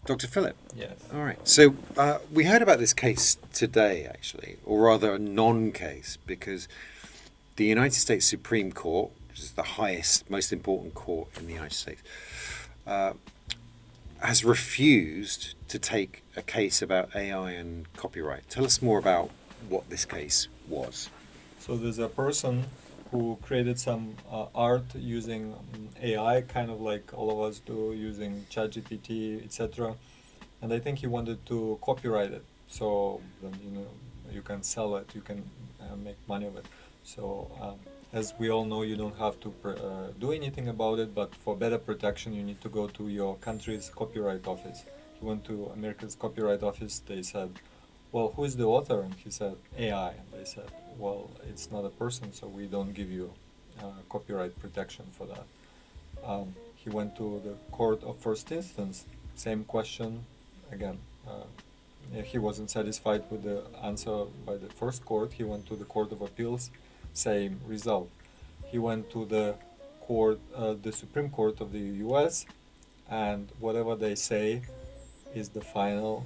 Dr. Philip. Yes. All right. So we heard about this case today, actually, or rather a non-case, because the United States Supreme Court, which is the highest, most important court in the United States, uh, has refused to take a case about AI and copyright. Tell us more about what this case was. So there's a person who created some art using AI, kind of like all of us do, using ChatGPT, etc. And I think he wanted to copyright it, so then you can sell it, you can make money of it. So as we all know, you don't have to do anything about it, but for better protection, you need to go to your country's copyright office. He went to America's copyright office. They said, well, who is the author? And he said, AI. And they said, well, it's not a person, so we don't give you copyright protection for that. He went to the court of first instance, same question again. He wasn't satisfied with the answer by the first court. He went to the Court of Appeals, same result. He went to the Supreme Court of the U.S., and whatever they say is the final.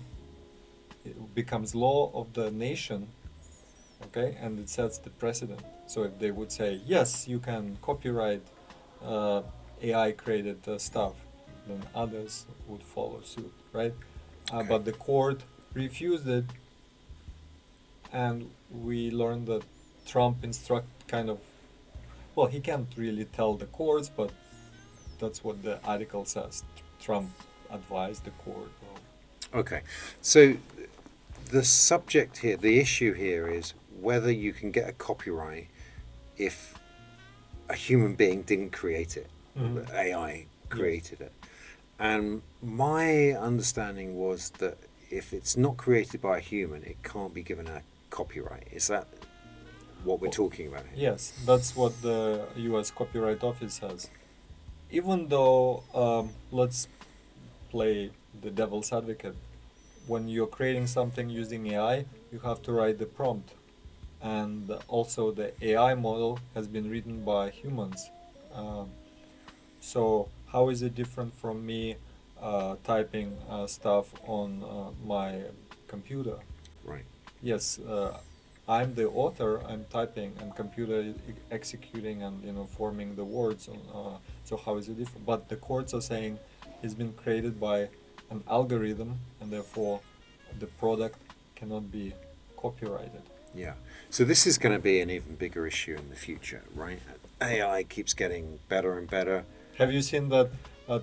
It becomes law of the nation, okay, and it sets the precedent. So if they would say yes, you can copyright uh, AI created stuff, then others would follow suit, right? Okay. But the court refused it, and we learned that Trump instruct kind of, well, he can't really tell the courts, but that's what the article says. Trump advised the court. Okay. So the subject here, the issue here is whether you can get a copyright if a human being didn't create it, Mhm. AI created it. And my understanding was that if it's not created by a human, it can't be given a copyright. Is that what we're talking about here? Yes, that's what the U.S. Copyright Office says. Even though, let's play the devil's advocate. When you're creating something using AI, you have to write the prompt. And also, the AI model has been written by humans. Um, so, how is it different from me typing stuff on my computer? Right. Yes, I'm the author. I'm typing, and computer is executing and forming the words. So how is it different? But the courts are saying it's been created by an algorithm, and therefore the product cannot be copyrighted. Yeah. So this is going to be an even bigger issue in the future, right? AI keeps getting better and better. Have you seen that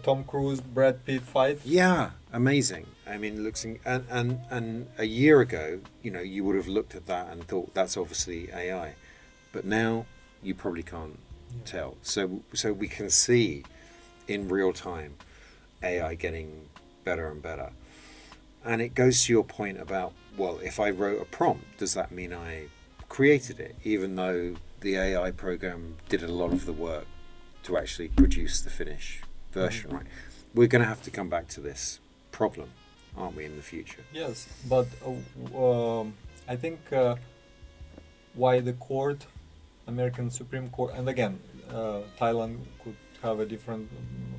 Tom Cruise Brad Pitt fight? Yeah, amazing. I mean, and a year ago, you would have looked at that and thought that's obviously AI, but now you probably can't tell. So we can see in real time AI getting better and better. And it goes to your point about, well, if I wrote a prompt, does that mean I created it, even though the AI program did a lot of the work to actually produce the finished version, right? We're going to have to come back to this problem, aren't we, in the future? Yes, but I think why the court, American Supreme Court, and again, Thailand could have a different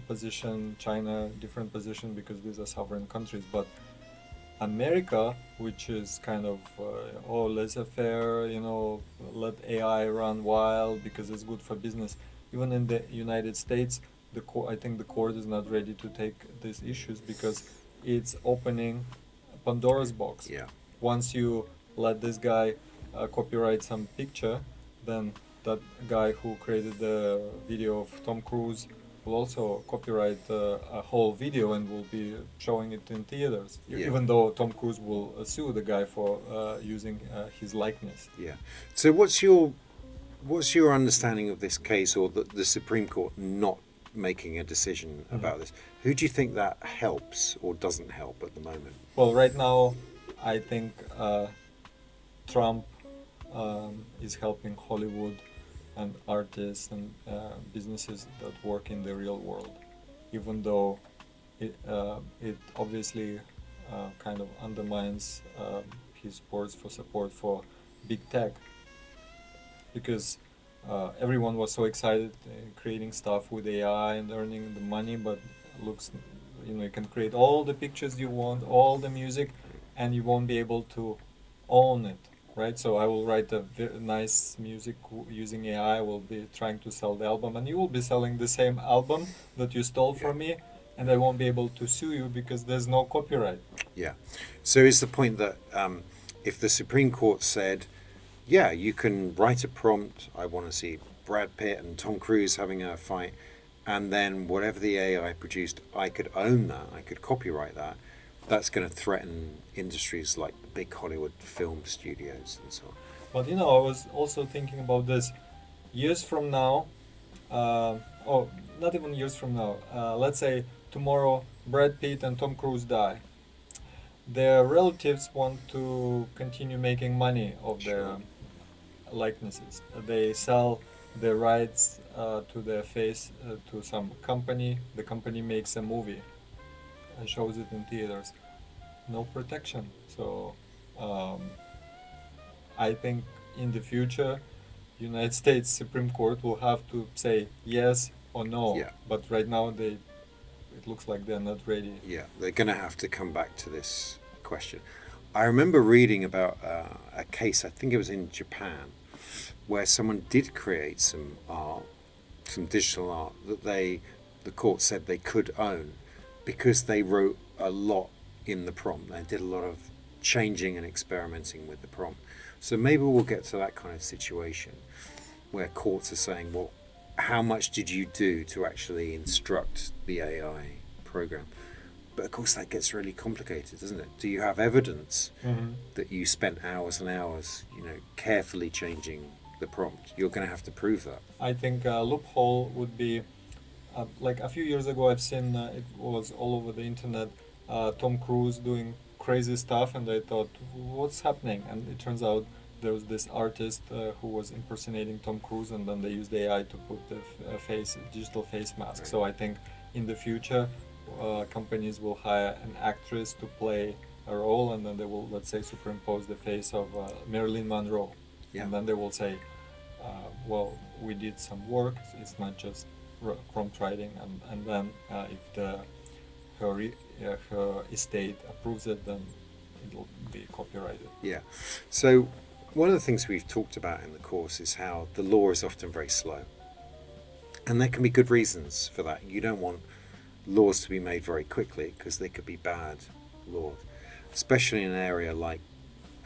position, China different position because these are sovereign countries, but America, which is kind of laissez-faire, let AI run wild because it's good for business. Even in the United States, I think the court is not ready to take these issues because it's opening Pandora's box. Yeah. Once you let this guy copyright some picture, then that guy who created the video of Tom Cruise will also copyright a whole video and will be showing it in theaters. Yeah. Even though Tom Cruise will sue the guy for using his likeness. Yeah. So what's your understanding of this case, or the Supreme Court not making a decision about this? Who do you think that helps or doesn't help at the moment? Well, right now, I think Trump is helping Hollywood and artists and businesses that work in the real world, even though it obviously kind of undermines his words for support for big tech, because everyone was so excited creating stuff with AI and earning the money, but looks, you can create all the pictures you want, all the music, and you won't be able to own it, right? So I will write a nice music using AI. I will be trying to sell the album, and you will be selling the same album that you stole from me, and I won't be able to sue you because there's no copyright. Yeah. So is the point that if the Supreme Court said, yeah, you can write a prompt, I want to see Brad Pitt and Tom Cruise having a fight, and then whatever the AI produced, I could own that, I could copyright that, that's going to threaten industries like big Hollywood film studios and so on. But I was also thinking about this. Years from now, not even years from now, let's say tomorrow Brad Pitt and Tom Cruise die. Their relatives want to continue making money of their likenesses. They sell their rights to their face to some company. The company makes a movie and shows it in theaters. No protection. So I think in the future, United States Supreme Court will have to say yes or no. Yeah. But right now it looks like they're not ready. Yeah, they're going to have to come back to this question. I remember reading about a case, I think it was in Japan, where someone did create some art, some digital art, that the court said they could own because they wrote a lot in the prompt. They did a lot of changing and experimenting with the prompt. So maybe we'll get to that kind of situation where courts are saying, well, how much did you do to actually instruct the AI program? But of course that gets really complicated, doesn't it? Do you have evidence that you spent hours and hours, carefully changing the prompt? You're going to have to prove that. I think a loophole would be, like a few years ago I've seen, it was all over the internet, Tom Cruise doing crazy stuff, and I thought, what's happening? And it turns out there was this artist who was impersonating Tom Cruise, and then they used AI to put the digital face mask. Right. So I think in the future, companies will hire an actress to play a role, and then they will, let's say, superimpose the face of Marilyn Monroe. Yeah. And then they will say, well, we did some work, it's not just prompt writing, and then if her estate approves it, then it will be copyrighted. Yeah. So one of the things we've talked about in the course is how the law is often very slow. And there can be good reasons for that. You don't want laws to be made very quickly because they could be bad laws, especially in an area like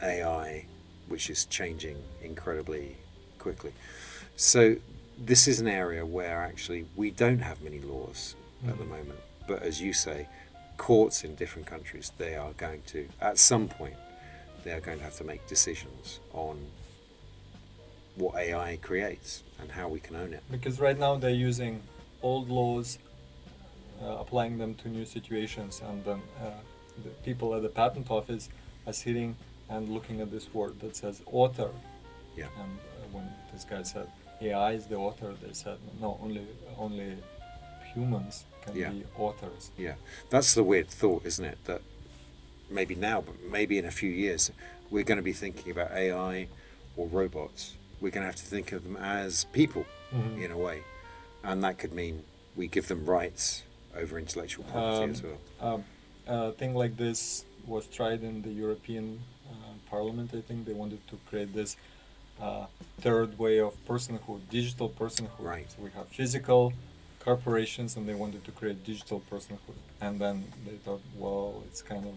AI, which is changing incredibly quickly. So this is an area where actually we don't have many laws at the moment. But as you say, courts in different countries, they are going to, at some point, they are going to have to make decisions on what AI creates and how we can own it. Because right now they're using old laws, applying them to new situations, and then the people at the patent office are sitting and looking at this word that says author. Yeah. And when this guy said AI is the author, they said no, only humans can be authors. Yeah, that's the weird thought, isn't it? That maybe now, but maybe in a few years, we're going to be thinking about AI or robots. We're going to have to think of them as people in a way. And that could mean we give them rights over intellectual property as well. A thing like this was tried in the European Parliament, I think. They wanted to create this third way of personhood, digital personhood. Right. So we have physical corporations, and they wanted to create digital personhood. And then they thought, well, it's kind of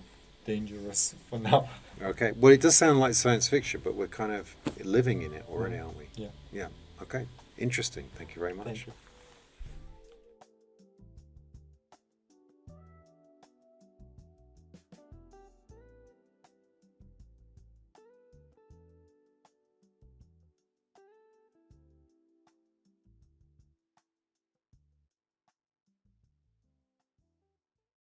dangerous for now. Okay, well, it does sound like science fiction, but we're kind of living in it already, aren't we? Yeah. Yeah, okay. Interesting. Thank you very much. Thank you.